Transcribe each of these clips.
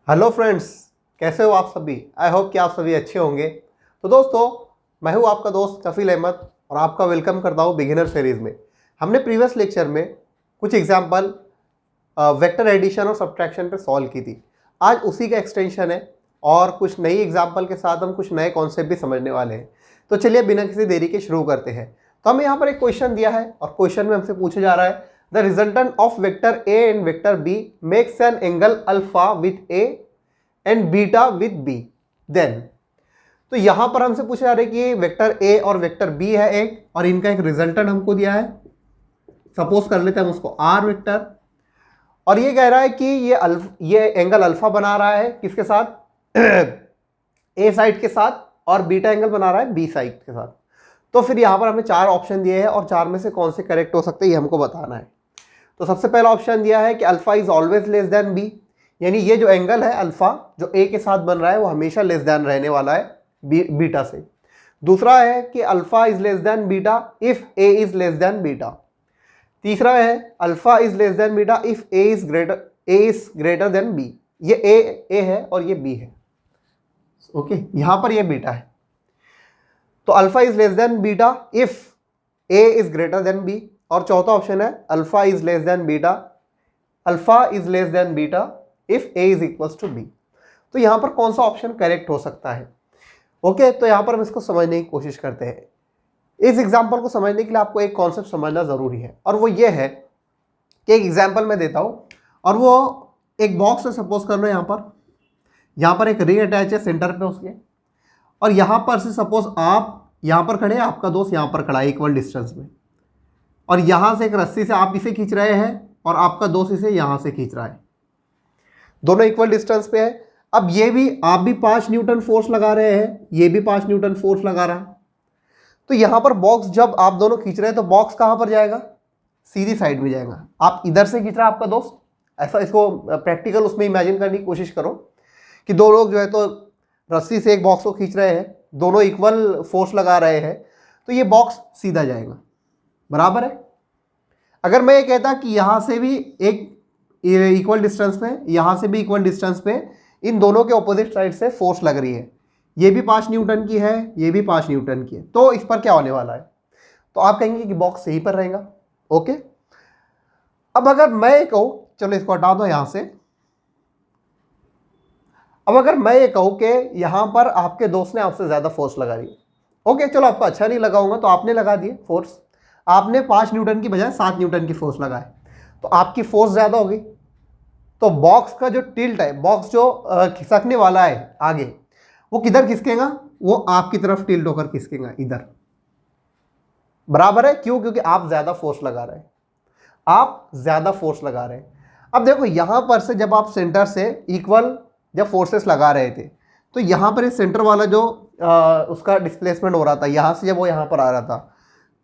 Hello friends, कैसे हो आप सभी। आई होप कि आप सभी अच्छे होंगे। तो दोस्तों, मैं हूं आपका दोस्त कफील अहमद और आपका वेलकम करता हूं बिगिनर सीरीज़ में। हमने प्रीवियस लेक्चर में कुछ एग्जांपल वेक्टर एडिशन और सब्ट्रैक्शन पे सॉल्व की थी। आज उसी का एक्सटेंशन है और कुछ नई एग्जाम्पल के साथ हम कुछ नए कॉन्सेप्ट भी समझने वाले हैं। तो चलिए बिना किसी देरी के शुरू करते हैं। तो हमें यहाँ पर एक क्वेश्चन दिया है और क्वेश्चन में हमसे पूछा जा रहा है the resultant of vector A and vector B makes an angle alpha with A and beta with B then. तो यहां पर हमसे पूछा जा रहा है कि वेक्टर ए और वेक्टर बी है एक, और इनका एक रिजल्टेंट हमको दिया है। सपोज कर लेते हैं हम उसको आर वेक्टर, और ये कह रहा है कि ये एंगल अल्फा बना रहा है किसके साथ ए साइड के साथ, और बीटा एंगल बना रहा है बी साइड के साथ। तो फिर यहां पर हमें चार ऑप्शन दिए हैं और चार में से कौन से करेक्ट हो सकते हैं ये हमको बताना है। तो सबसे पहला ऑप्शन दिया है कि alpha is always less than B, यानी ये जो एंगल है अल्फा जो ए के साथ बन रहा है वो हमेशा लेस देन रहने वाला है बीटा से। दूसरा है कि alpha is less than beta if A is less than beta. तीसरा है alpha is less than beta if A is greater than B. ये ए है और ये बी है। ओके, यहां पर ये बीटा है। तो alpha is less than beta if A is greater than B. और चौथा ऑप्शन है alpha is less than beta, alpha is less than beta if A is equals to B. तो यहां पर कौन सा ऑप्शन करेक्ट हो सकता है। ओके, तो यहां पर हम इसको समझने की कोशिश करते हैं। इस एग्जांपल को समझने के लिए आपको एक कॉन्सेप्ट समझना जरूरी है, और वो ये है कि एक एग्जांपल मैं देता हूं, और वो एक बॉक्स है। सपोज कर लो यहां पर एक रिंग अटैच है सेंटर पे उसके, और यहां पर से सपोज आप यहां पर खड़े हैं, आपका दोस्त यहां पर खड़ा है इक्वल डिस्टेंस में, और यहां से एक रस्सी से आप इसे खींच रहे हैं और आपका दोस्त इसे यहां से खींच रहा है। दोनों इक्वल डिस्टेंस पे है। अब ये भी आप भी 5 न्यूटन फोर्स लगा रहे हैं, ये भी 5 न्यूटन फोर्स लगा रहा है। तो यहां पर बॉक्स जब आप दोनों खींच रहे हैं तो बॉक्स कहां पर जाएगा, सीधी साइड में जाएगा। आप इधर से खींच रहा है आपका दोस्त, ऐसा इसको प्रैक्टिकल उसमें इमेजिन करने की कोशिश करो कि दो लोग जो है तो रस्सी से एक बॉक्स को खींच रहे हैं, दोनों इक्वल फोर्स लगा रहे हैं, तो ये बॉक्स सीधा जाएगा, बराबर है। अगर मैं ये कहता कि यहां से भी एक इक्वल डिस्टेंस पे, यहां से भी इक्वल डिस्टेंस पे, इन दोनों के ऑपोजिट साइड से फोर्स लग रही है, ये भी 5 न्यूटन की है, ये भी 5 न्यूटन की है, तो इस पर क्या होने वाला है, तो आप कहेंगे कि बॉक्स सही पर रहेगा। ओके, अब अगर मैं कहूं, चलो इसको हटा दो यहां से, अब अगर मैं ये कहूं कि यहां पर आपके दोस्त ने आपसे ज्यादा फोर्स लगा दी। ओके, चलो आपको अच्छा नहीं लगाऊंगा, तो आपने लगा दिए फोर्स, आपने 5 न्यूटन की बजाय 7 न्यूटन की फोर्स लगाए, तो आपकी फोर्स ज्यादा होगी। तो बॉक्स का जो टिल्ट है, बॉक्स जो खिसकने वाला है आगे, वो किधर खिसकेगा, वो आपकी तरफ टिल्ट होकर खिसकेगा इधर, बराबर है। क्यों? क्योंकि आप ज्यादा फोर्स लगा रहे हैं, आप ज्यादा फोर्स लगा रहे हैं। अब देखो यहां पर से जब आप सेंटर से इक्वल जब फोर्सेस लगा रहे थे, तो यहां पर सेंटर वाला जो उसका डिस्प्लेसमेंट हो रहा था, यहां से जब वो यहां पर आ रहा था,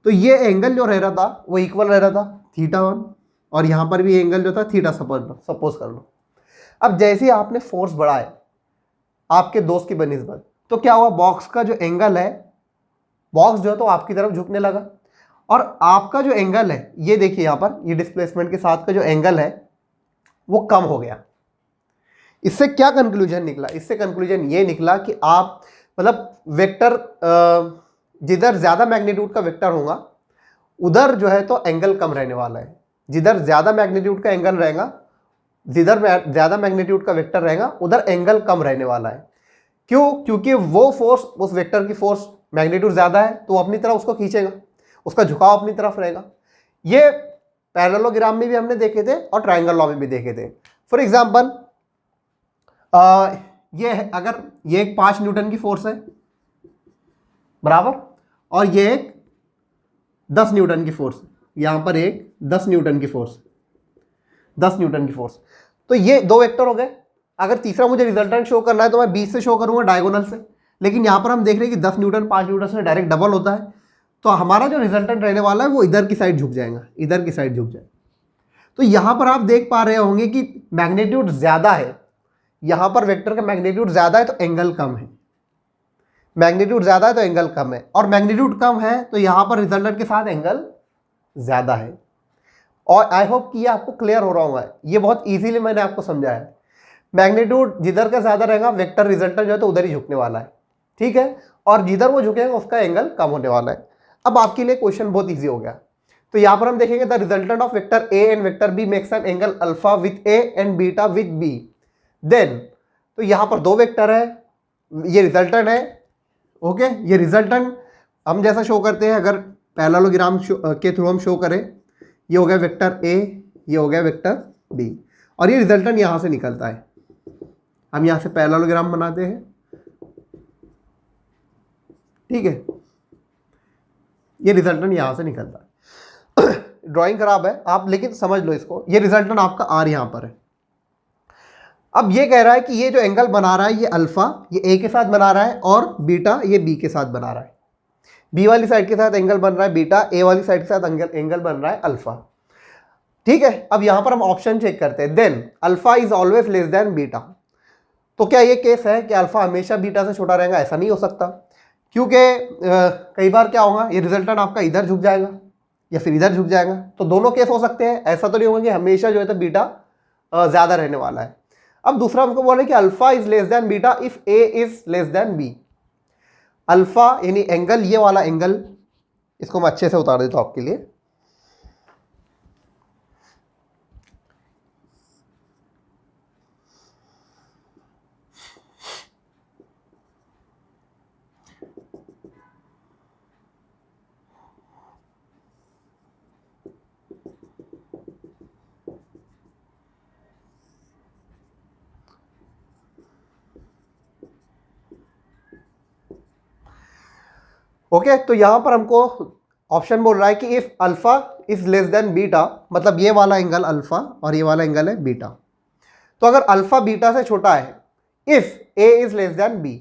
तो ये एंगल जो रह रहा था वो इक्वल रह रहा था θ1, और यहां पर भी एंगल जो था थीटा सपोज कर लो। अब जैसे ही आपने फोर्स बढ़ाए आपके दोस्त की बनिस्बत, तो क्या हुआ, बॉक्स का जो एंगल है, बॉक्स जो है तो आपकी तरफ झुकने लगा, और आपका जो एंगल है, ये देखिए यहां पर ये डिस्प्लेसमेंट के साथ का जो एंगल है वो कम हो गया। इससे क्या कंक्लूजन निकला, इससे कंक्लूजन ये निकला कि आप मतलब वेक्टर जिधर ज्यादा मैग्नीट्यूड का वेक्टर होगा उधर जो है तो एंगल कम रहने वाला है, जिधर ज्यादा मैग्नीट्यूड का एंगल रहेगा, जिधर ज्यादा मैग्नीट्यूड का वेक्टर रहेगा उधर एंगल कम रहने वाला है। क्यों? क्योंकि वो फोर्स, उस वेक्टर की फोर्स मैग्नीट्यूड ज्यादा है तो वो अपनी तरफ उसको खींचेगा, उसका झुकाव अपनी तरफ रहेगा। ये पैरेललोग्राम में भी हमने देखे थे और ट्रायंगल लॉ में भी देखे थे। फॉर एग्जाम्पल ये है, अगर ये एक 5 न्यूटन की फोर्स है बराबर, और ये एक 10 न्यूटन की फोर्स, यहां पर एक 10 न्यूटन की फोर्स, 10 न्यूटन की फोर्स, तो ये दो वेक्टर हो गए। अगर तीसरा मुझे रिजल्टेंट शो करना है तो मैं 20 से शो करूंगा डायगोनल से, लेकिन यहां पर हम देख रहे हैं कि 10 न्यूटन 5 न्यूटन से डायरेक्ट डबल होता है, तो हमारा जो रिजल्टेंट रहने वाला है वो इधर की साइड झुक जाएगा, इधर की साइड झुक जाएगा। तो यहां पर आप देख पा रहे होंगे कि मैग्नीट्यूड ज्यादा है, यहां पर वेक्टर का मैग्नीट्यूड ज्यादा है तो एंगल कम है, मैग्नीट्यूड ज्यादा है तो एंगल कम है, और मैग्नीट्यूड कम है तो यहां पर रिजल्टेंट के साथ एंगल ज्यादा है। और आई होप कि ये आपको क्लियर हो रहा होगा, ये बहुत इजीली मैंने आपको समझाया है। मैग्नीट्यूड जिधर का ज़्यादा रहेगा वेक्टर रिजल्टेंट जो है तो उधर ही झुकने वाला है, ठीक है, और जिधर वो झुकेगा उसका एंगल कम होने वाला है। अब आपके लिए क्वेश्चन बहुत ईजी हो गया। तो यहाँ पर हम देखेंगे the resultant of vector A and vector B makes an angle alpha with A and beta with B. Then तो यहाँ पर दो वेक्टर है, ये रिजल्टेंट है, ओके। ये रिजल्टेंट हम जैसा शो करते हैं, अगर पैरेललोग्राम के थ्रू हम शो करें, ये हो गया वेक्टर ए, ये हो गया वेक्टर बी, और ये रिजल्टेंट यहाँ से निकलता है। हम यहाँ से पैरेललोग्राम बनाते हैं, ठीक है, ये रिजल्टेंट यहाँ से निकलता है। ड्राइंग खराब है आप, लेकिन समझ लो इसको, ये रिजल्टेंट आपका आर यहाँ पर है। अब ये कह रहा है कि ये जो एंगल बना रहा है ये अल्फा, ये ए के साथ बना रहा है, और बीटा ये बी के साथ बना रहा है। बी वाली साइड के साथ एंगल बन रहा है बीटा, ए वाली साइड के साथ एंगल बन रहा है अल्फा, ठीक है। अब यहाँ पर हम ऑप्शन चेक करते हैं। Then alpha is always less than beta. तो क्या ये केस है कि अल्फा हमेशा बीटा से छोटा रहेगा? ऐसा नहीं हो सकता, क्योंकि कई बार क्या होगा, ये रिजल्टेंट आपका इधर झुक जाएगा या फिर इधर झुक जाएगा, तो दोनों केस हो सकते हैं। ऐसा तो नहीं होगा कि हमेशा जो है तो बीटा ज़्यादा रहने वाला है। अब दूसरा हमको बोल रहे हैं कि alpha is less than beta if A is less than B. Alpha यानी एंगल, ये वाला एंगल, इसको मैं अच्छे से उतार देता हूँ आपके लिए। ओके, तो यहां पर हमको ऑप्शन बोल रहा है कि if alpha is less than beta, मतलब ये वाला एंगल अल्फा और ये वाला एंगल है बीटा। तो अगर अल्फा बीटा से छोटा है, if A is less than B,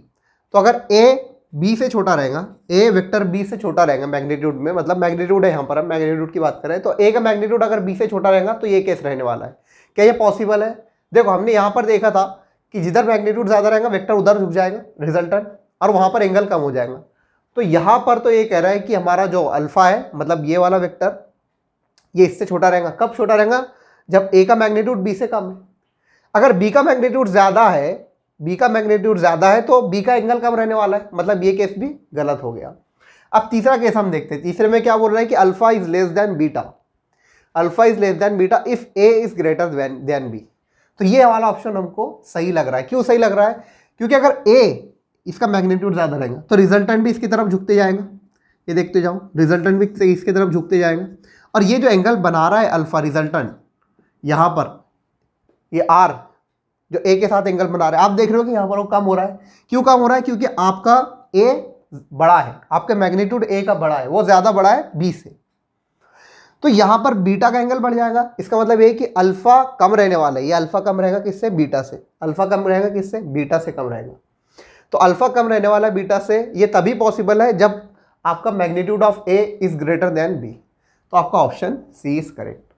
तो अगर ए बी से छोटा रहेगा, ए वेक्टर बी से छोटा रहेगा मैग्नीट्यूड में, मतलब मैग्नीट्यूड है यहाँ पर, हम मैग्नीट्यूड की बात करें, तो ए का मैग्नीट्यूड अगर बी से छोटा रहेगा तो ये केस रहने वाला है। क्या ये पॉसिबल है? देखो हमने यहाँ पर देखा था कि जिधर मैग्नीट्यूड ज़्यादा रहेगा वेक्टर उधर झुक जाएगा रिजल्टेंट, और वहाँ पर एंगल कम हो जाएगा। तो यहाँ पर तो ये कह रहा है कि हमारा जो अल्फा है, मतलब ये वाला वेक्टर, ये इससे छोटा रहेगा। कब छोटा रहेगा? जब ए का मैग्नीट्यूड बी से कम है। अगर बी का मैग्नीट्यूड ज़्यादा है, बी का मैग्नीट्यूड ज़्यादा है तो बी का एंगल कम रहने वाला है, मतलब ये केस भी गलत हो गया। अब तीसरा केस हम देखते हैं। तीसरे में क्या बोल रहा है कि alpha is less than beta, alpha is less than beta if A is greater than B. तो ये वाला ऑप्शन हमको सही लग रहा है। क्यों सही लग रहा है? क्योंकि अगर ए इसका मैग्नीट्यूड ज़्यादा रहेगा तो रिजल्टेंट भी इसकी तरफ झुकते जाएगा, ये देखते जाओ, रिजल्टेंट भी इसकी तरफ झुकते जाएगा। और ये जो एंगल बना रहा है अल्फा रिजल्टेंट, यहाँ पर ये आर जो ए के साथ एंगल बना रहा है, आप देख रहे हो कि यहाँ पर वो कम हो रहा है। क्यों कम हो रहा है? क्योंकि आपका ए बड़ा है, आपका मैग्नीट्यूड ए का बड़ा है, वो ज़्यादा बड़ा है बी से, तो यहाँ पर बीटा का एंगल बढ़ जाएगा। इसका मतलब ये कि अल्फा कम रहने वाला है। ये अल्फा कम रहेगा किससे? बीटा से। अल्फा कम रहेगा किससे? बीटा से कम रहेगा। तो अल्फा कम रहने वाला बीटा से, ये तभी पॉसिबल है जब आपका magnitude of A is greater than B. तो आपका ऑप्शन सी इज करेक्ट।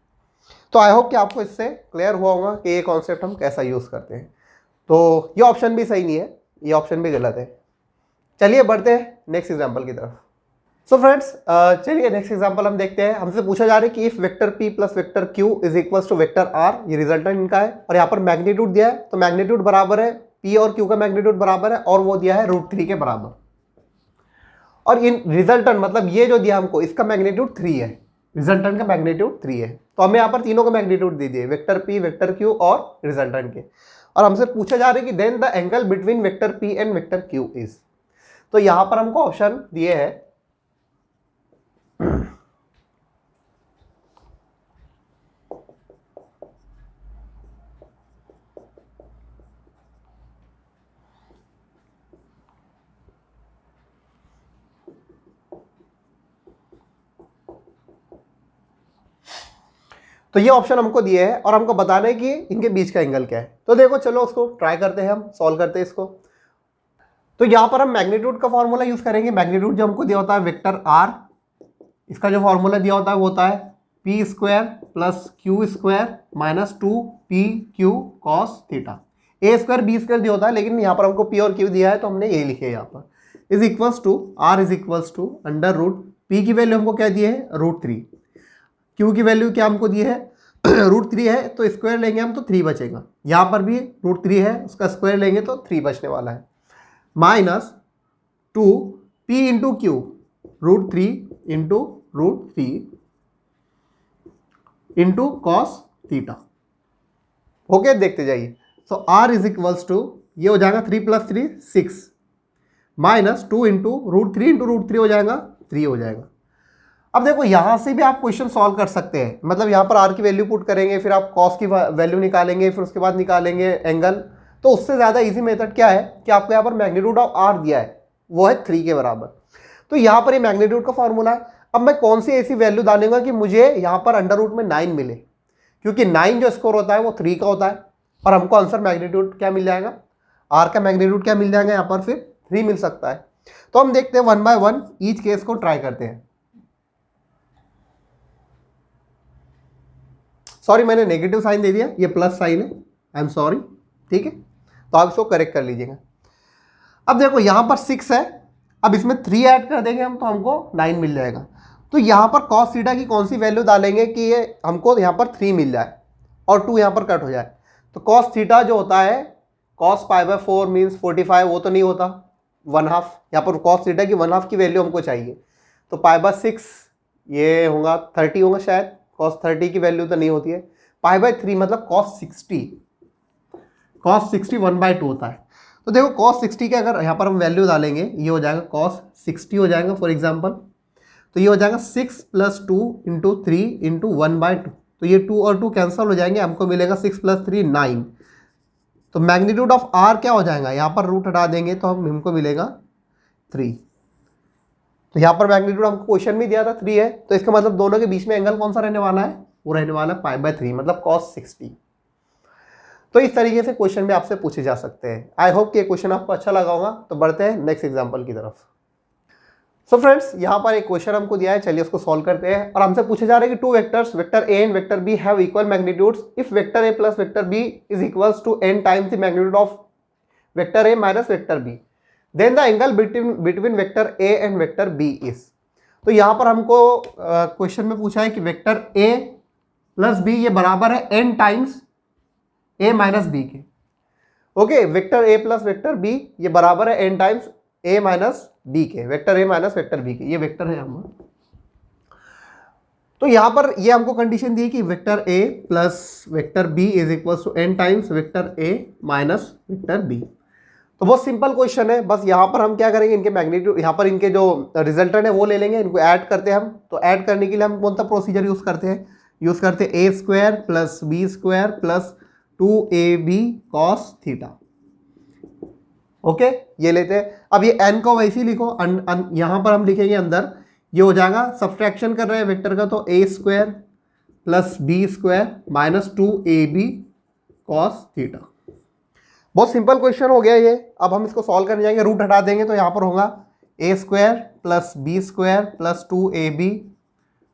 तो आई होप कि आपको इससे क्लियर हुआ होगा कि ये कॉन्सेप्ट हम कैसा यूज़ करते हैं। तो ये ऑप्शन भी सही नहीं है, ये ऑप्शन भी गलत है। चलिए बढ़ते हैं नेक्स्ट एग्जाम्पल की तरफ। सो फ्रेंड्स, चलिए नेक्स्ट एग्जाम्पल हम देखते हैं। हमसे पूछा जा रहा है कि if vector p plus vector q is equals to vector r, ये रिजल्टेंट इनका है, और यहाँ पर मैग्नीट्यूड दिया है, तो मैग्नीट्यूड बराबर है p और q का मैग्नीट्यूड बराबर है, और वो दिया है √3 के बराबर। और इन रिजल्टेंट मतलब ये जो दिया हमको, इसका मैग्नीट्यूड 3 है, रिजल्टेंट का मैग्नीट्यूड 3 है। तो हमें यहाँ पर तीनों का मैग्नीट्यूड दे दिए, वेक्टर p, वेक्टर q और रिजल्टेंट के। और हमसे पूछा जा रहा है कि then the angle between vector p and vector q is. तो यहाँ पर हमको ऑप्शन दिए हैं, तो ये ऑप्शन हमको दिए हैं और हमको बताना है कि इनके बीच का एंगल क्या है। तो देखो चलो उसको ट्राई करते हैं, हम सॉल्व करते हैं इसको। तो यहाँ पर हम मैग्नीट्यूड का फॉर्मूला यूज करेंगे। मैग्नीट्यूड जो हमको दिया होता है वेक्टर आर, इसका जो फॉर्मूला दिया होता है वो होता है P square plus Q square minus 2pq cos theta. A square B square दिया होता है, लेकिन यहाँ पर हमको पी और क्यू दिया है तो हमने ये लिखे यहाँ पर, is equals to R is equals to under root, P की वैल्यू हमको क्या दी है? √3, क्यू की वैल्यू क्या हमको दी है? √3 है तो स्क्वायर लेंगे हम तो 3 बचेगा, यहाँ पर भी √3 है उसका स्क्वायर लेंगे तो 3 बचने वाला है, -2 p into Q, √3 into √3 into cos theta. Okay, देखते जाइए। सो r इज इक्वल्स टू, ये हो जाएगा 3 + 3 6, -2 इंटू √3 हो जाएगा 3 हो जाएगा। अब देखो यहाँ से भी आप क्वेश्चन सॉल्व कर सकते हैं, मतलब यहाँ पर r की वैल्यू पुट करेंगे, फिर आप कॉस की वैल्यू निकालेंगे, फिर उसके बाद निकालेंगे एंगल। तो उससे ज़्यादा इजी मेथड क्या है कि आपको यहाँ पर मैग्नीट्यूड ऑफ r दिया है, वो है 3 के बराबर। तो यहाँ पर ये मैग्नीट्यूड का फॉर्मूला है। अब मैं कौन सी ऐसी वैल्यू डालूंगा कि मुझे यहाँ पर अंडर रूट में 9 मिले, क्योंकि 9 जो स्कोर होता है वो 3 का होता है, और हमको आंसर मैग्नीट्यूड क्या मिल जाएगा, r का मैग्नीट्यूड क्या मिल जाएगा, यहाँ पर फिर 3 मिल सकता है। तो हम देखते हैं 1 बाय 1 ईच केस को ट्राई करते हैं। सॉरी, मैंने नेगेटिव साइन दे दिया, ये प्लस साइन है, आई एम सॉरी, ठीक है, तो आप इसको करेक्ट कर लीजिएगा। अब देखो यहाँ पर 6 है, अब इसमें 3 ऐड कर देंगे हम तो हमको 9 मिल जाएगा। तो यहाँ पर कॉस थीटा की कौन सी वैल्यू डालेंगे कि ये हमको यहाँ पर 3 मिल जाए और 2 यहाँ पर कट हो जाए। तो कॉस थीटा जो होता है cos π/4 मीन्स 45, वो तो नहीं होता, 1/2, यहाँ पर cos थीटा की 1/2 की वैल्यू हमको चाहिए, तो π/6 ये होगा 30 होगा शायद, cos 30 की वैल्यू तो नहीं होती है, π/3 मतलब cos 60 1/2 होता है। तो देखो cos 60 के अगर यहाँ पर हम वैल्यू डालेंगे, ये हो जाएगा cos 60 हो जाएगा फॉर एग्जांपल, तो ये हो जाएगा 6 + 2 इंटू 3 इंटू 1/2, तो ये 2 और 2 कैंसिल हो जाएंगे, हमको मिलेगा 6 + 3 9। तो मैग्नीट्यूड ऑफ r क्या हो जाएगा, यहाँ पर रूट हटा देंगे तो हमको मिलेगा 3। तो यहाँ पर मैग्नीट्यूड हमको क्वेश्चन में दिया था 3 है, तो इसका मतलब दोनों के बीच में एंगल कौन सा रहने वाला है, वो रहने वाला है π/3 मतलब cos 60। तो इस तरीके से क्वेश्चन में आपसे पूछे जा सकते हैं। आई होप कि ये क्वेश्चन आपको अच्छा लगा होगा। तो बढ़ते हैं नेक्स्ट एग्जाम्पल की तरफ। सो फ्रेंड्स, यहाँ पर एक क्वेश्चन हमको दिया है, चलिए उसको सॉल्व करते हैं। और हमसे पूछे जा रहे हैं कि 2 vectors vector a and vector b have equal magnitudes if vector a plus vector b is equals to n times the magnitude of vector a minus vector b, then the angle between vector a and vector b is. तो यहाँ पर हमको question में पूछा है कि vector a plus b ये बराबर है n times a minus b के। Okay, vector a plus vector b ये बराबर है n times a minus b के, vector a minus vector b के, ये वेक्टर है हम। तो यहाँ पर ये हमको कंडीशन दी कि vector a plus vector b is equal to n times vector a minus vector b। तो बहुत सिंपल क्वेश्चन है, बस यहाँ पर हम क्या करेंगे, इनके मैग्नीट्यूड, यहाँ पर इनके जो रिजल्टेंट है वो ले लेंगे, इनको ऐड करते हैं हम। तो ऐड करने के लिए हम कौन सा प्रोसीजर यूज़ करते हैं, a² plus b² plus 2ab cos theta. Okay, ये लेते हैं। अब ये n को वैसे ही लिखो, यहाँ पर हम लिखेंगे अंदर, ये हो जाएगा, सब्सट्रैक्शन कर रहे हैं वेक्टर का, तो a² plus b² minus 2ab cos theta. बहुत सिंपल क्वेश्चन हो गया ये। अब हम इसको सॉल्व करने जाएंगे, रूट हटा देंगे तो यहाँ पर होगा a² plus b² plus 2ab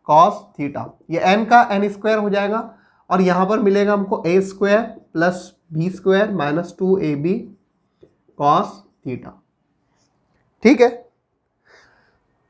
cos theta, ये n का n² हो जाएगा, और यहाँ पर मिलेगा हमको a² plus b² minus 2ab cos theta. ठीक है,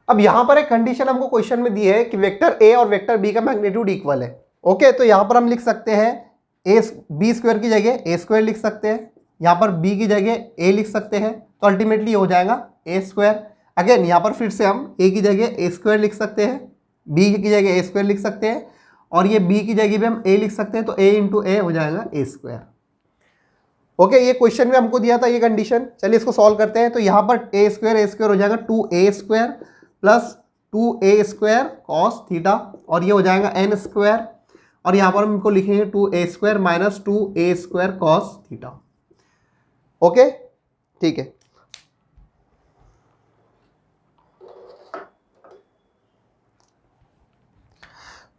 अब यहाँ पर एक कंडीशन हमको क्वेश्चन में दी है कि वेक्टर a और वेक्टर b का मैग्नीट्यूड इक्वल है। ओके, तो यहाँ पर हम लिख सकते हैं b² की जगह a² लिख सकते हैं, यहाँ पर b की जगह a लिख सकते हैं, तो अल्टीमेटली हो जाएगा a²। अगेन यहाँ पर फिर से हम a की जगह a² लिख सकते हैं, b की जगह a² लिख सकते हैं, और ये b की जगह भी हम a लिख सकते हैं, तो a इंटू a हो जाएगा a²। ओके, ये क्वेश्चन में हमको दिया था ये कंडीशन। चलिए इसको सॉल्व करते हैं। तो यहाँ पर a² हो जाएगा 2a² plus 2a² cos theta, और ये हो जाएगा n², और यहाँ पर हम इनको लिखेंगे 2a² minus 2a² cos theta. Okay, ठीक है।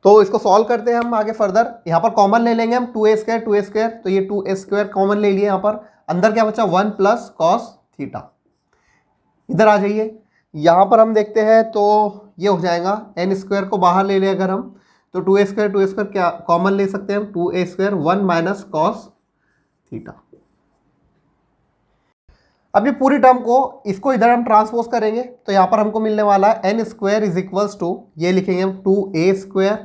तो इसको सॉल्व करते हैं हम आगे फर्दर। यहाँ पर कॉमन ले लेंगे हम 2a², तो ये 2a² कॉमन ले लिए, यहाँ पर अंदर क्या बचा 1 प्लस कॉस थीटा। इधर आ जाइए, यहाँ पर हम देखते हैं तो ये हो जाएगा n² को बाहर ले लें अगर हम, तो 2a² क्या कॉमन ले सकते हैं हम, 2a² 1 माइनस कॉस थीटा। अब ये पूरी टर्म को इसको इधर हम ट्रांसपोज करेंगे, तो यहाँ पर हमको मिलने वाला है n² इज इक्वल्स टू, ये लिखेंगे हम 2a²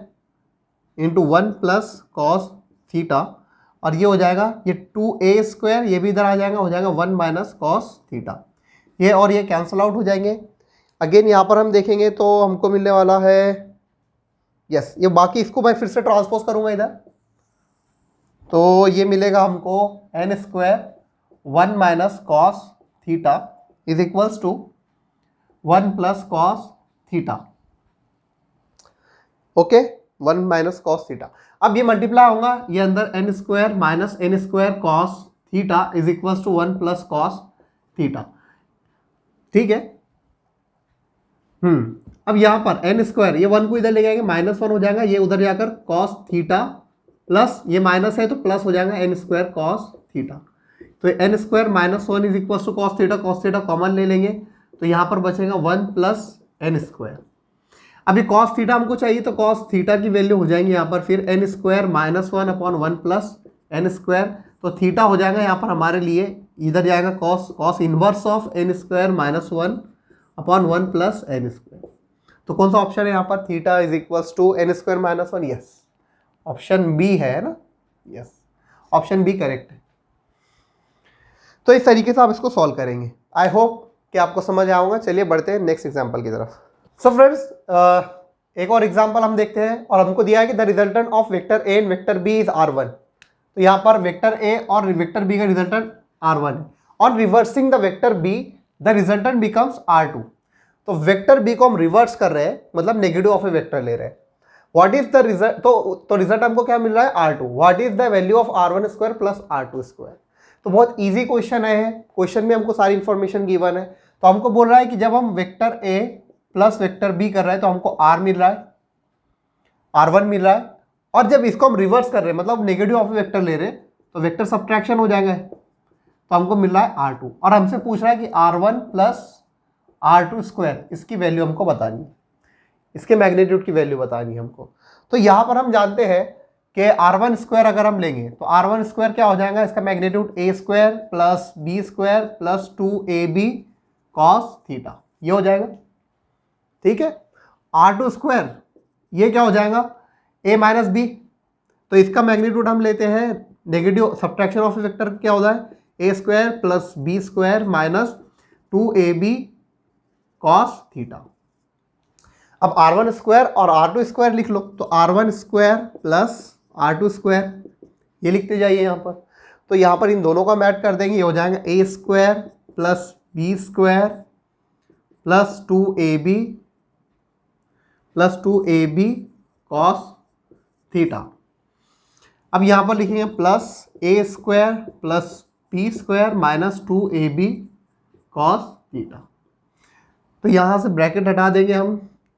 into 1 plus cos theta, और ये हो जाएगा ये 2a², ये भी इधर आ जाएगा, हो जाएगा 1 माइनस कॉस थीटा। ये और ये कैंसल आउट हो जाएंगे। अगेन यहाँ पर हम देखेंगे तो हमको मिलने वाला है यस, ये बाकी इसको मैं फिर से ट्रांसपोज करूँगा इधर, तो ये मिलेगा हमको n² 1 minus cos theta is equals to 1 plus cos theta. Okay, 1 minus cos theta. अब ये मल्टीप्लाई होगा, ये अंदर n² minus n² cos theta is equals to 1 plus cos theta. ठीक है, अब यहाँ पर n², ये 1 को इधर ले जाएंगे, -1 हो जाएगा, ये उधर जाकर कॉस थीटा प्लस ये माइनस है तो प्लस हो जाएगा n² कॉस थीटा। तो n² -1 is equal to cos theta common ले लेंगे, तो यहाँ पर बचेगा 1 प्लस n²। अब ये कॉस थीटा हमको चाहिए, तो कॉस थीटा की वैल्यू हो जाएंगी यहाँ पर फिर n² -1 अपॉन 1 प्लस n², तो थीटा हो जाएगा यहाँ पर हमारे लिए, इधर जाएगा cos inverse of n² -1 upon 1 plus n²। तो कौन सा ऑप्शन है यहाँ पर, theta is equals to n² -1? Yes, option B है ना, यस, ऑप्शन बी करेक्ट है। तो इस तरीके से आप इसको सॉल्व करेंगे। आई होप कि आपको समझ आऊंगा। चलिए बढ़ते हैं नेक्स्ट एग्जांपल की तरफ। सो फ्रेंड्स, एक और एग्जांपल हम देखते हैं, और हमको दिया है कि the resultant of vector A and vector B is r1। तो यहाँ पर वेक्टर ए और वेक्टर बी का रिजल्टेंट r1 है। On reversing the vector be the resultant becomes r2। तो वेक्टर बी को हम रिवर्स कर रहे हैं, मतलब नेगेटिव ऑफ ए वेक्टर ले रहे हैं। व्हाट इज द रिजल्ट, तो रिजल्ट हमको क्या मिल रहा है, r2। What is the value of r1² plus r2²? तो बहुत इजी क्वेश्चन है, क्वेश्चन में हमको सारी इंफॉर्मेशन गिवन है। तो हमको बोल रहा है कि जब हम vector A plus vector B कर रहे हैं तो हमको r मिल रहा है, r1 मिल रहा है, और जब इसको हम रिवर्स कर रहे हैं, मतलब नेगेटिव ऑफ वेक्टर ले रहे हैं, तो वेक्टर सब्ट्रैक्शन हो जाएगा, तो हमको मिल रहा है r2। और हमसे पूछ रहा है कि r1 प्लस r2², इसकी वैल्यू हमको बतानी है, इसके मैग्नीट्यूड की वैल्यू बतानी है हमको। तो यहाँ पर हम जानते हैं कि r1² अगर हम लेंगे तो r1² क्या हो जाएगा, इसका magnitude a² plus b² plus 2ab cos theta, ये हो जाएगा। ठीक है, r2² ये क्या हो जाएगा, a माइनस बी, तो इसका मैग्नीट्यूड हम लेते हैं, नेगेटिव सब्ट्रैक्शन ऑफ वेक्टर क्या होता है, a² plus b² minus 2ab cos theta. अब r1² और r2² लिख लो, तो r1² प्लस r2², ये लिखते जाइए यहाँ पर। तो यहाँ पर इन दोनों का मैट कर देंगे, ये हो जाएगा a² plus b² plus 2ab cos theta. अब यहाँ पर लिखेंगे plus a² plus b² minus 2ab cos theta. तो यहाँ से ब्रैकेट हटा देंगे हम,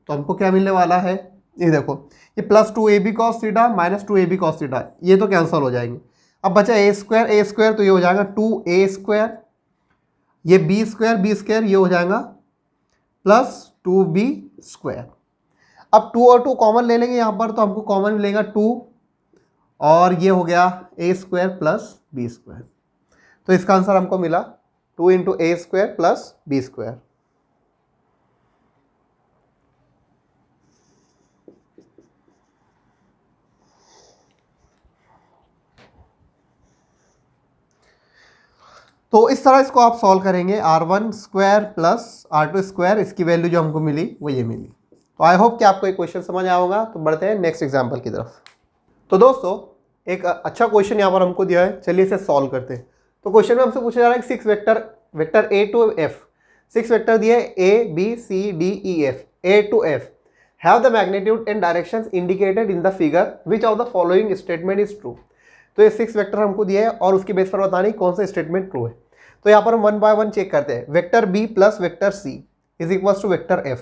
तो हमको क्या मिलने वाला है, ये देखो, ये plus 2ab cos theta minus 2ab cos theta, ये तो कैंसिल हो जाएंगे। अब बचा a², तो ये हो जाएगा 2a², ये b², ये हो जाएगा प्लस 2b²। अब 2 और 2 कॉमन ले लेंगे यहाँ पर, तो हमको कॉमन मिलेगा 2, और ये हो गया a² प्लस b²। तो इसका आंसर हमको मिला 2 इंटू a² प्लस b²। तो इस तरह इसको आप सॉल्व करेंगे, r1² प्लस r2², इसकी वैल्यू जो हमको मिली वो ये मिली। तो आई होप कि आपको एक क्वेश्चन समझ आया होगा। तो बढ़ते हैं नेक्स्ट एग्जांपल की तरफ। तो दोस्तों, एक अच्छा क्वेश्चन यहाँ पर हमको दिया है, चलिए इसे सॉल्व करते हैं। तो क्वेश्चन में हमसे पूछा जा रहा है कि 6 vector a to f, 6 vector दिए a b c d e f, a to f have the magnitude and directions indicated in the figure, which of the following statement is true? तो ये 6 वेक्टर हमको दिए हैं और उसकी base पर बताना है कौन सा स्टेटमेंट ट्रू है। तो यहाँ पर हम 1 बाय 1 चेक करते हैं। Vector b plus vector c is equals to vector f।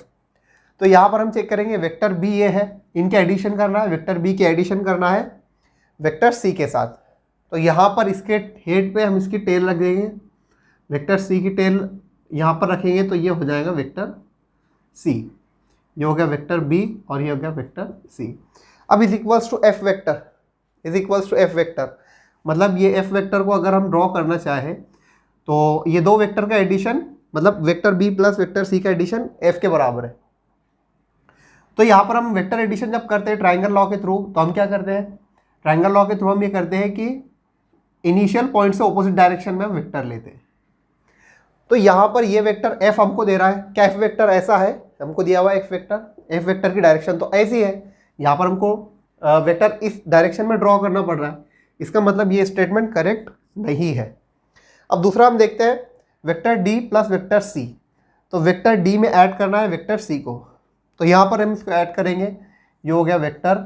तो यहाँ पर हम चेक करेंगे, वेक्टर b ये है, इनके एडिशन करना है, वेक्टर b के एडिशन करना है वेक्टर c के साथ। तो यहाँ पर इसके हेड पे हम इसकी टेल रख देंगे, वेक्टर c की टेल यहाँ पर रखेंगे, तो ये हो जाएगा वेक्टर c, ये हो गया वेक्टर b और ये हो गया वेक्टर c। अब is equals to f vector, is equals to f vector, मतलब ये f वेक्टर को अगर हम ड्रॉ करना चाहें तो ये दो वेक्टर का एडिशन, मतलब vector b plus vector c का एडिशन f के बराबर है। तो यहाँ पर हम वेक्टर एडिशन जब करते हैं ट्राइंगल लॉ के थ्रू, तो हम क्या करते हैं, ट्राइंगल लॉ के थ्रू हम ये करते हैं कि इनिशियल पॉइंट से ऑपोजिट डायरेक्शन में हम वेक्टर लेते हैं। तो यहाँ पर ये वेक्टर एफ हमको दे रहा है, क्या एफ वेक्टर ऐसा है, हमको दिया हुआ एफ वेक्टर की डायरेक्शन तो ऐसी है, यहाँ पर हमको वेक्टर इस डायरेक्शन में ड्रॉ करना पड़ रहा है, इसका मतलब ये स्टेटमेंट करेक्ट नहीं है। अब दूसरा हम देखते हैं vector D plus vector C. तो वेक्टर डी में ऐड करना है वेक्टर सी को, तो यहाँ पर हम इसको ऐड करेंगे, ये हो गया वेक्टर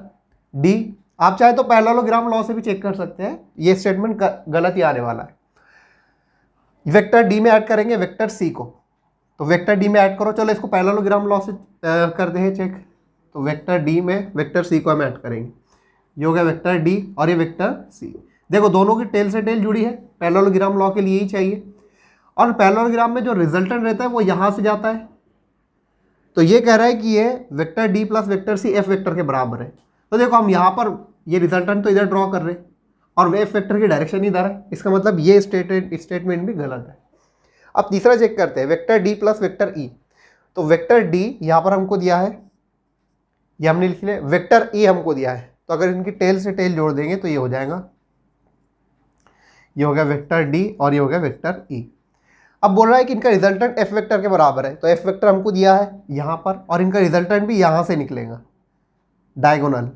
डी। आप चाहे तो पैरेललोग्राम लॉ से भी चेक कर सकते हैं, ये स्टेटमेंट गलत ही आने वाला है। वेक्टर डी में ऐड करेंगे वेक्टर सी को, तो वेक्टर डी में ऐड करो, चलो इसको पैरेललोग्राम लॉ से कर दे चेक। तो वेक्टर डी में वेक्टर सी को हम ऐड करेंगे, ये हो गया वेक्टर डी और ये वेक्टर सी। देखो दोनों की टेल से टेल जुड़ी है, पैरेललोग्राम लॉ के लिए ही चाहिए, और पैरेललोग्राम में जो रिजल्टेंट रहता है वो यहाँ से जाता है। तो ये कह रहा है कि ये vector D plus vector C F vector के बराबर है। तो देखो हम यहाँ पर ये रिजल्टेंट तो इधर ड्रॉ कर रहे हैं और एफ वेक्टर की डायरेक्शन इधर है, इसका मतलब ये स्टेटमेंट भी गलत है। अब तीसरा चेक करते हैं vector D plus vector E. तो वेक्टर डी यहाँ पर हमको दिया है, ये हमने लिख लिया, वेक्टर ई हमको दिया है, तो अगर इनकी टेल से टेल जोड़ देंगे तो ये हो जाएगा, ये हो गया वेक्टर डी और ये हो गया वेक्टर ई। अब बोल रहा है कि इनका रिजल्टेंट एफ वेक्टर के बराबर है, तो एफ वेक्टर हमको दिया है यहाँ पर और इनका रिजल्टेंट भी यहाँ से निकलेगा डायगोनल।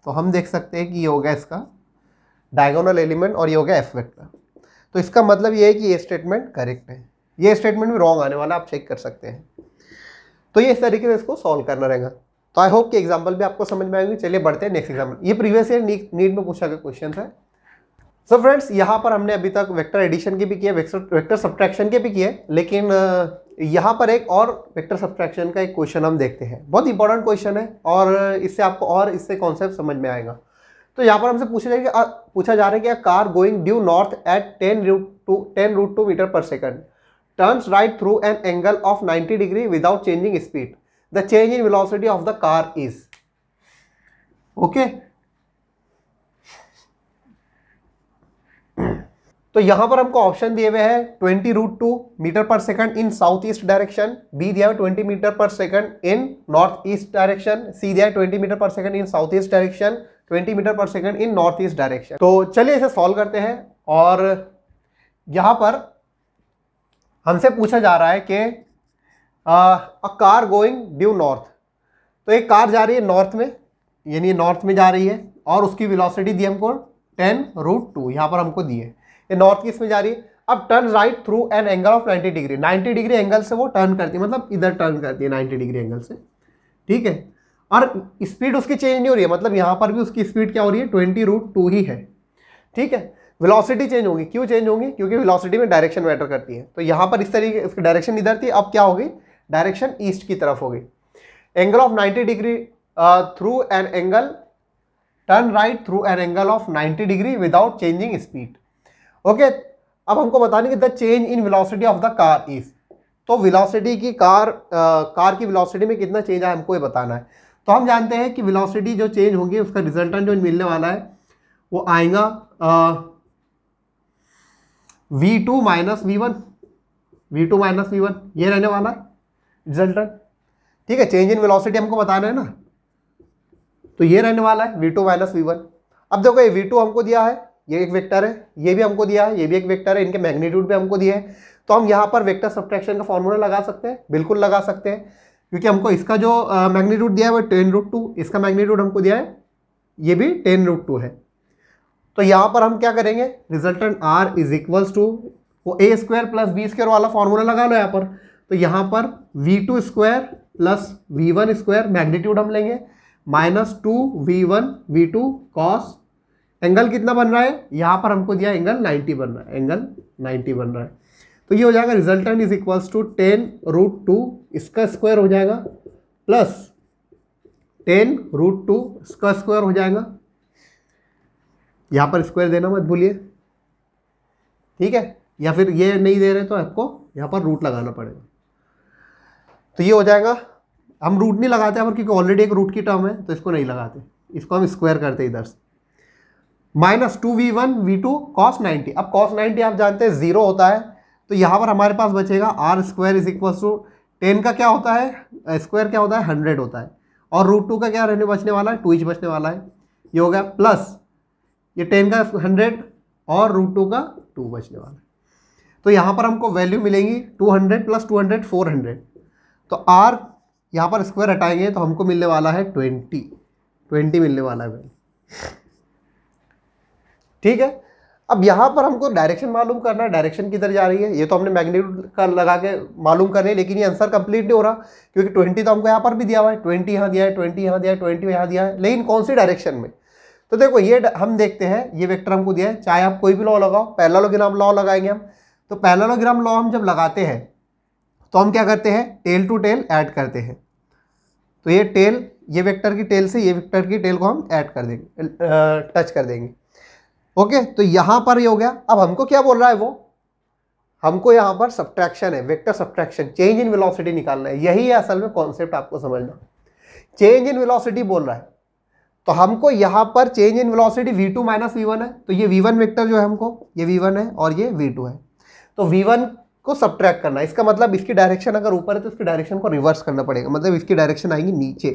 तो हम देख सकते हैं कि ये हो गया इसका डायगोनल एलिमेंट और ये हो गया एफ वेक्टर। तो इसका मतलब ये है कि ये स्टेटमेंट करेक्ट है, ये स्टेटमेंट भी रॉन्ग आने वाला, आप चेक कर सकते हैं। तो ये इस तरीके से इसको सॉल्व करना रहेगा। तो आई होप कि एग्जाम्पल भी आपको समझ में आएंगे। चलिए बढ़ते हैं नेक्स्ट एग्जाम्पल। ये प्रीवियस ईयर नीट में पूछा गया क्वेश्चन है। सो फ्रेंड्स, यहाँ पर हमने अभी तक वेक्टर एडिशन के भी किए, वेक्टर सब्ट्रैक्शन के भी किए, लेकिन यहाँ पर एक और वेक्टर सब्ट्रैक्शन का एक क्वेश्चन हम देखते हैं। बहुत इंपॉर्टेंट क्वेश्चन है और इससे आपको और इससे कॉन्सेप्ट समझ में आएगा। तो यहाँ पर हमसे पूछा जा रहा है कि car going due north at 10√2 metre per second turns right through an angle of 90 degree without changing speed, the change in velocity of the car is. Okay, तो यहां पर हमको ऑप्शन दिए हुए हैं 20√2 metre per second in south east direction, B दिया है 20 metre per second in north east direction, C दिया है 20 metre per second in south east direction, 20 metre per second in north east direction. तो चलिए इसे सॉल्व करते हैं। और यहां पर हमसे पूछा जा रहा है कि a car going due north, तो एक कार जा रही है नॉर्थ में, यानी नॉर्थ में जा रही है और उसकी वेलोसिटी दी हमको 10√2, यहाँ पर हमको दी है, ये नॉर्थ ईस्ट में जा रही है। अब turn right through an angle of 90 degree, 90 degree angle से वो टर्न करती है, मतलब इधर टर्न करती है 90 डिग्री एंगल से, ठीक है। और स्पीड उसकी चेंज नहीं हो रही है, मतलब यहाँ पर भी उसकी स्पीड क्या हो रही है, 20√2 ही है, ठीक है। वेलोसिटी चेंज होगी, क्यों चेंज होंगी, क्योंकि वेलोसिटी में डायरेक्शन मैटर करती है। तो यहाँ पर इस तरीके उसकी डायरेक्शन इधर थी, अब क्या होगी, डायरेक्शन ईस्ट की तरफ होगी। Angle of 90 degree through an angle, turn right through an angle of 90 degree without changing speed. Okay, अब हमको बताने कि the change in velocity of the car is, तो वेलोसिटी की कार की वेलोसिटी में कितना चेंज आया हमको ये बताना है। तो हम जानते हैं कि वेलोसिटी जो चेंज होगी उसका रिजल्टेंट जो मिलने वाला है वो आएगा v2 माइनस v1, ये रहने वाला है रिजल्टेंट, ठीक है। चेंज इन वेलोसिटी हमको बताना है ना, तो ये रहने वाला है v2 माइनस v1। अब देखो ये v2 हमको दिया है, ये एक वेक्टर है, ये भी हमको दिया है, ये भी एक वेक्टर है, इनके मैग्नीट्यूड भी हमको दिए हैं। तो हम यहाँ पर वेक्टर सब्ट्रैक्शन का फॉर्मूला लगा सकते हैं, बिल्कुल लगा सकते हैं, क्योंकि हमको इसका जो मैग्नीट्यूड दिया है वो 10√2, इसका मैग्नीट्यूड हमको दिया है ये भी 10√2 है। तो यहाँ पर हम क्या करेंगे, resultant R is equals to वो a² प्लस b² वाला फॉर्मूला लगा लो यहाँ पर। तो यहाँ पर v2² प्लस v1² मैग्नीट्यूड हम लेंगे minus 2v1 v2 cos, angle कितना बन रहा है, यहाँ पर हमको दिया एंगल 90 बन रहा है, एंगल 90 बन रहा है। तो ये हो जाएगा रिजल्टेंट इज इक्वल्स टू 10√2, इसका स्क्वायर हो जाएगा प्लस 10√2 इसका स्क्वायर हो जाएगा, यहाँ पर स्क्वायर देना मत भूलिए, ठीक है, या फिर ये नहीं दे रहे तो आपको यहाँ पर रूट लगाना पड़ेगा। तो ये हो जाएगा, हम रूट नहीं लगाते हैं क्योंकि ऑलरेडी एक रूट की टर्म है, तो इसको नहीं लगाते, इसको हम स्क्वायर करते इधर से, माइनस 2v1 v2 कॉस 90। अब कॉस 90 आप जानते हैं 0 होता है, तो यहाँ पर हमारे पास बचेगा R² इज इक्वल टू 10 का क्या होता है, स्क्वायर क्या होता है 100 होता है, और √2 का क्या रहने बचने वाला है, 2 बचने वाला है। ये हो गया प्लस ये 10 का 100 और √2 का 2 बचने वाला है। तो यहाँ पर हमको वैल्यू मिलेंगी 200 प्लस 200 400। तो r यहाँ पर स्क्वायर हटाएंगे तो हमको मिलने वाला है 20 मिलने वाला है। ठीक है, अब यहाँ पर हमको डायरेक्शन मालूम करना है, डायरेक्शन किधर जा रही है। ये तो हमने मैग्नीट्यूड का लगा के मालूम कर रहे हैं, लेकिन ये आंसर कंप्लीट नहीं हो रहा क्योंकि 20 तो हमको यहाँ पर भी दिया हुआ है, 20 यहाँ दिया है, 20 यहाँ दिया है, 20 यहाँ दिया है, लेकिन कौन सी डायरेक्शन में। तो देखो ये हम देखते हैं, ये वेक्टर हमको दिया है, चाहे आप कोई भी लॉ लगाओ, पैरेललोग्राम लॉ लगाएंगे हम। तो पैरेललोग्राम लॉ हम जब लगाते हैं तो हम क्या करते हैं, टेल टू टेल ऐड करते हैं। तो ये टेल, ये वेक्टर की टेल से ये वेक्टर की टेल को हम ऐड कर देंगे, टच कर देंगे। ओके, तो यहाँ पर ये हो गया। अब हमको क्या बोल रहा है वो, हमको यहाँ पर सब्ट्रैक्शन है, vector subtraction, change in velocity निकालना है। यही है असल में कॉन्सेप्ट, आपको समझना। चेंज इन वेलोसिटी बोल रहा है, तो हमको यहाँ पर change in velocity v2 minus v1 है। तो ये v1 वेक्टर जो है हमको, ये v1 है और ये v2 है। तो v1 को सब्ट्रैक्ट करना है, इसका मतलब इसकी डायरेक्शन अगर ऊपर है तो इसकी डायरेक्शन को रिवर्स करना पड़ेगा, मतलब इसकी डायरेक्शन आएगी नीचे।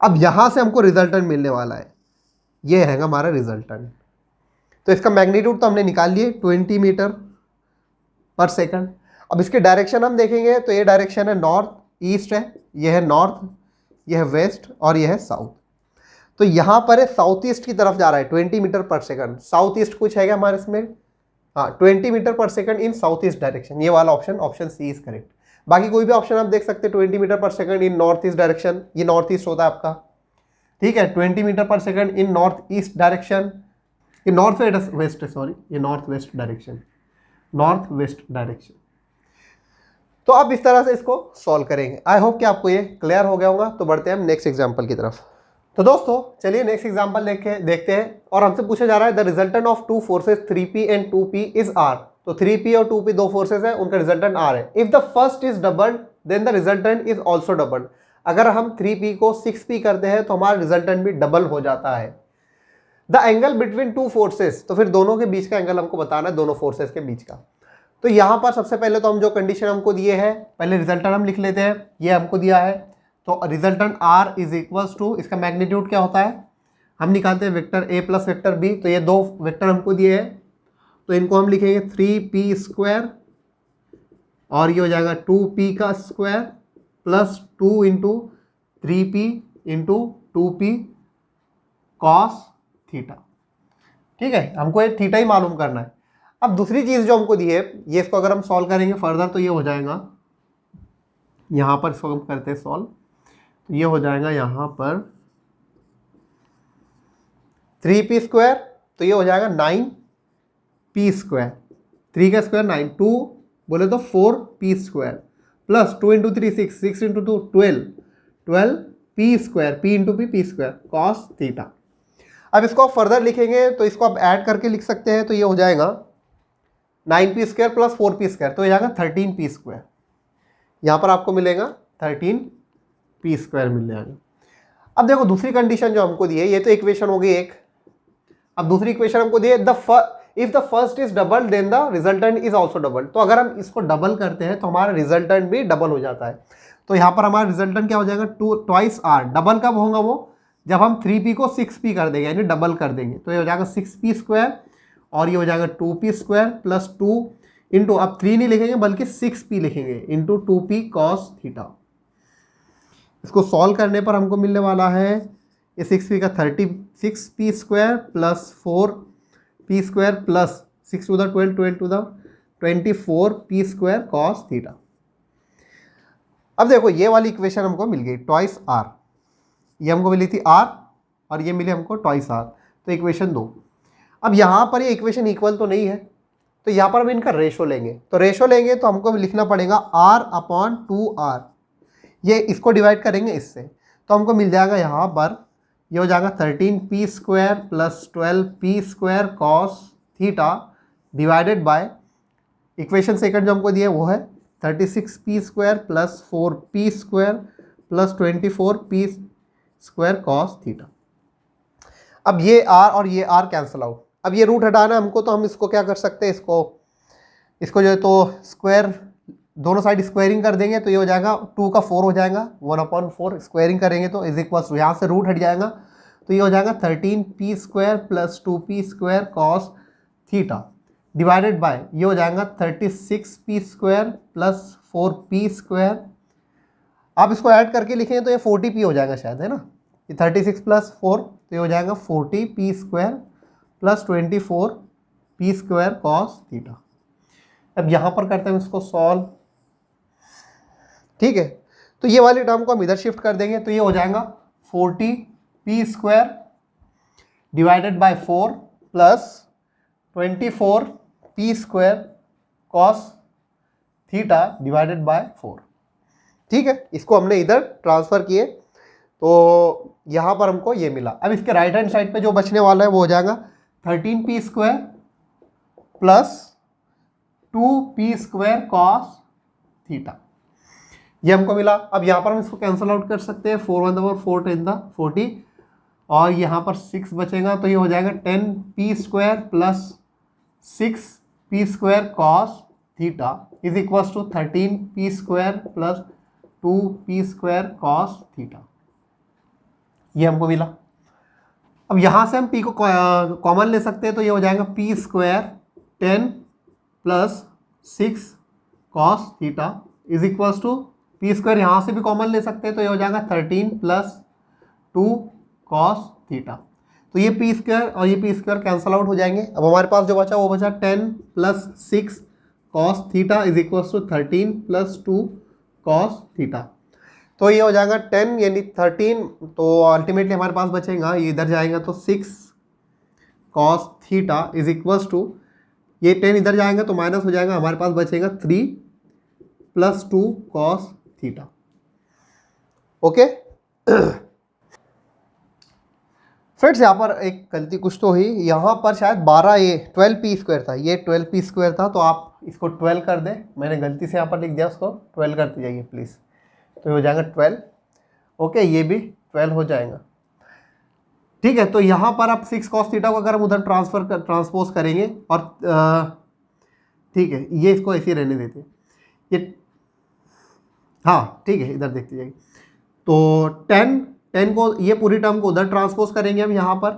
अब यहाँ से हमको रिजल्टेंट मिलने वाला है, ये है हमारा रिजल्टेंट। तो इसका मैग्नीट्यूड तो हमने निकाल लिए 20 मीटर पर सेकंड। अब इसकी डायरेक्शन हम देखेंगे तो ये डायरेक्शन है नॉर्थ ईस्ट है, ये है नॉर्थ, ये है वेस्ट और ये है साउथ। तो यहाँ पर है साउथ ईस्ट की तरफ जा रहा है 20 metre per second. South east कुछ है क्या हमारे इसमें, हाँ 20 metre per second in south east direction. ये वाला option, option C is correct. बाकी कोई भी ऑप्शन आप देख सकते हैं 20 metre per second in north east direction, ये नॉर्थ ईस्ट होता है आपका। ठीक है, 20 metre per second in north east direction, ये नॉर्थ वेस्ट है, सॉरी ये north west direction, north west direction. तो अब इस तरह से इसको सॉल्व करेंगे। आई होप कि आपको ये क्लियर हो गया होगा। तो बढ़ते हैं हम नेक्स्ट एग्जांपल की तरफ। तो दोस्तों चलिए नेक्स्ट एग्जांपल देखते हैं। और हमसे पूछा जा रहा है the resultant of two forces 3p and 2p is r। तो 3p और 2p दो फोर्सेस है, उनका रिजल्टेंट r है। If the first is doubled then the resultant is also doubled. अगर हम 3p को 6p करते हैं तो हमारा रिजल्टेंट भी डबल हो जाता है। The angle between two forces, तो फिर दोनों के बीच का एंगल हमको बताना है, दोनों फोर्सेस के बीच का। तो यहाँ पर सबसे पहले तो हम जो कंडीशन हमको दिए है, पहले रिजल्टेंट हम लिख लेते हैं। ये हमको दिया है तो resultant r is equals to, इसका मैग्नीट्यूड क्या होता है, हम निकालते हैं vector a plus vector b। तो ये दो वेक्टर हमको दिए हैं, तो इनको हम लिखेंगे 3p स्क्वायर और ये हो जाएगा 2p का square plus 2 into 3p into 2p cos theta. ठीक है, हमको ये थीटा ही मालूम करना है। अब दूसरी चीज़ जो हमको दी है, ये इसको अगर हम सॉल्व करेंगे फर्दर तो ये हो जाएगा, यहाँ पर इसको हम करते हैं सॉल्व, तो ये हो जाएगा यहाँ पर 3p स्क्वायर, तो ये हो जाएगा 9p स्क्वायर, 3 का स्क्वायर 9, 2 बोले तो 4p square plus 2 into 3 6, 6 into 2 12p square, p into p square cos theta. अब इसको आप फर्दर लिखेंगे तो इसको आप ऐड करके लिख सकते हैं, तो ये हो जाएगा 9p square plus 4p square, तो ये जाएगा 13p स्क्वायर। यहाँ पर आपको मिलेगा 13p स्क्वायर मिल जाएगा। अब देखो दूसरी कंडीशन जो हमको दी है, ये तो इक्वेशन हो गई एक। अब दूसरी इक्वेशन हमको दी है if the first is double then the resultant is also double. तो अगर हम इसको डबल करते हैं तो हमारा रिजल्टेंट भी डबल हो जाता है। तो यहाँ पर हमारा रिजल्टेंट क्या हो जाएगा, 2 r। डबल कब होगा वो, जब हम 3p को 6p कर देंगे, यानी डबल कर देंगे। तो ये हो जाएगा 6p स्क्वायर और ये हो जाएगा 2p स्क्वायर प्लस 2 इंटू, अब 3 नहीं लिखेंगे बल्कि 6p लिखेंगे, इंटू 2p कॉस थीटा। इसको सॉल्व करने पर हमको मिलने वाला है ये 6p का 36p square plus 4p square plus 6 to the 12, 12 to the 24p square cos theta. अब देखो ये वाली इक्वेशन हमको मिल गई 2r, ये हमको मिली थी r और ये मिली हमको 2r, तो इक्वेशन 2। अब यहाँ पर ये इक्वेशन इक्वल तो नहीं है, तो यहाँ पर हम इनका रेशो लेंगे। तो रेशो लेंगे तो हमको लिखना पड़ेगा r/2r, ये इसको डिवाइड करेंगे इससे, तो हमको मिल जाएगा यहाँ पर, ये हो जाएगा 13p square plus 12p square cos theta divided by equation second जो हमको दिया वो है 36p square plus 4p square plus 24p square cos theta. अब ये r और ये r कैंसिल आउट। अब ये रूट हटाना है हमको, तो हम इसको क्या कर सकते हैं, इसको जो है तो स्क्वायर दोनों साइड स्क्वायरिंग कर देंगे तो ये हो जाएगा 2 का 4 हो जाएगा, 1/4 स्क्वायरिंग करेंगे तो इज इक्वल टू, यहाँ से रूट हट जाएगा तो ये हो जाएगा 13p² plus 2p² cos theta divided by ये हो जाएगा 36p² प्लस 4p²। आप इसको ऐड करके लिखेंगे तो ये 40p हो जाएगा शायद, है ना, ये 36 प्लस 4 तो ये हो जाएगा 40p² plus 24p² cos theta. अब यहाँ पर करते हैं इसको सॉल्व, ठीक है, तो ये वाली टर्म को हम इधर शिफ्ट कर देंगे तो ये हो जाएगा 40p² divided by 4 plus 24p² cos theta divided by 4। ठीक है, इसको हमने इधर ट्रांसफर किए तो यहाँ पर हमको ये मिला। अब इसके राइट हैंड साइड पे जो बचने वाला है वो हो जाएगा 13p² plus 2p² cos theta, ये हमको मिला। अब यहाँ पर हम इसको कैंसिल आउट कर सकते हैं, 4 1 4 10 40 और यहाँ पर 6 बचेगा तो ये हो जाएगा 10p² plus 6p² cos theta is equal to 13p² plus 2p² cos theta, ये हमको मिला। अब यहाँ से हम p को कॉमन ले सकते हैं तो ये हो जाएगा p² 10 plus 6 cos theta is equals to p² यहाँ से भी कॉमन ले सकते हैं तो ये हो जाएगा 13 प्लस 2 कॉस थीटा। तो ये p² और ये p² कैंसल आउट हो जाएंगे। अब हमारे पास जो बचा वो बचा 10 plus 6 cos theta is equals to 13 plus 2 cos theta. तो ये हो जाएगा 10 यानी 13, तो अल्टीमेटली हमारे पास बचेगा ये इधर जाएगा तो 6 cos theta is equals to, ये 10 इधर जाएगा तो माइनस हो जाएगा, हमारे पास बचेगा 3 plus 2 cos theta. Okay friends, यहाँ पर एक गलती कुछ तो हुई, यहाँ पर शायद 12 ये 12p² था, ये 12p² था तो आप इसको 12 कर दें, मैंने गलती से यहाँ पर लिख दिया, उसको 12 करते जाइए प्लीज़, तो ये हो जाएगा 12। ओके, ये भी 12 हो जाएगा। ठीक है, तो यहाँ पर आप 6 कॉस थीटा को अगर हम उधर ट्रांसपोज करेंगे और ठीक है, ये इसको ऐसे ही रहने देते हैं, ये हाँ ठीक है, इधर देखते जाइए तो 10 को ये पूरी टर्म को उधर ट्रांसपोज करेंगे हम यहाँ पर,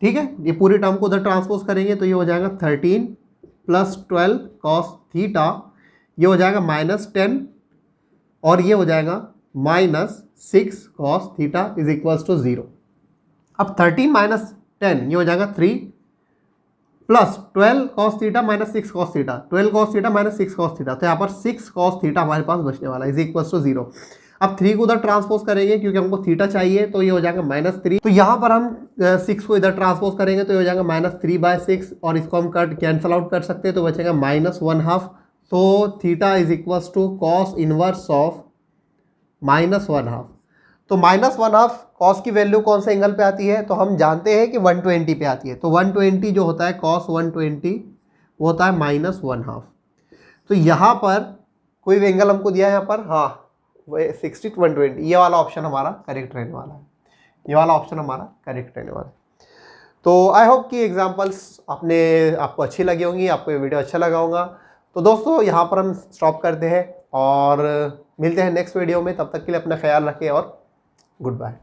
ठीक है, ये पूरी टर्म को उधर ट्रांसपोज करेंगे तो ये हो जाएगा 13 प्लस 12 कॉस थीटा, ये हो जाएगा -10 और ये हो जाएगा -6 cos theta is equals to 0। अब 13 माइनस 10 ये हो जाएगा 3 plus 12 cos theta minus 6 cos theta, 12 cos theta minus 6 cos theta, तो यहाँ पर 6 कॉस थीटा हमारे पास बचने वाला है इज इक्वल्स टू 0। अब 3 को उधर ट्रांसपोज करेंगे क्योंकि हमको थीटा चाहिए तो ये हो जाएगा -3, तो यहाँ पर हम 6 को इधर ट्रांसपोज करेंगे तो ये हो जाएगा -3/6 और इसको हम कैंसल आउट कर सकते हैं तो बचेगा -1/2, तो theta is equals to cos inverse of -1/2। तो -1/2 कॉस की वैल्यू कौन से एंगल पे आती है, तो हम जानते हैं कि 120 पे आती है, तो 120 जो होता है कॉस 120 वो होता है -1/2। तो यहाँ पर कोई भी एंगल हमको दिया है यहाँ पर, हाँ 60 to 120, ये वाला ऑप्शन हमारा करेक्ट रहने वाला है, ये वाला ऑप्शन हमारा करेक्ट रहने वाला है। तो आई होप कि एग्जांपल्स आपको अच्छी लगी होंगी, आपको ये वीडियो अच्छा लगा होगा। तो दोस्तों यहाँ पर हम स्टॉप करते हैं और मिलते हैं नेक्स्ट वीडियो में, तब तक के लिए अपना ख्याल रखें और गुड बाय।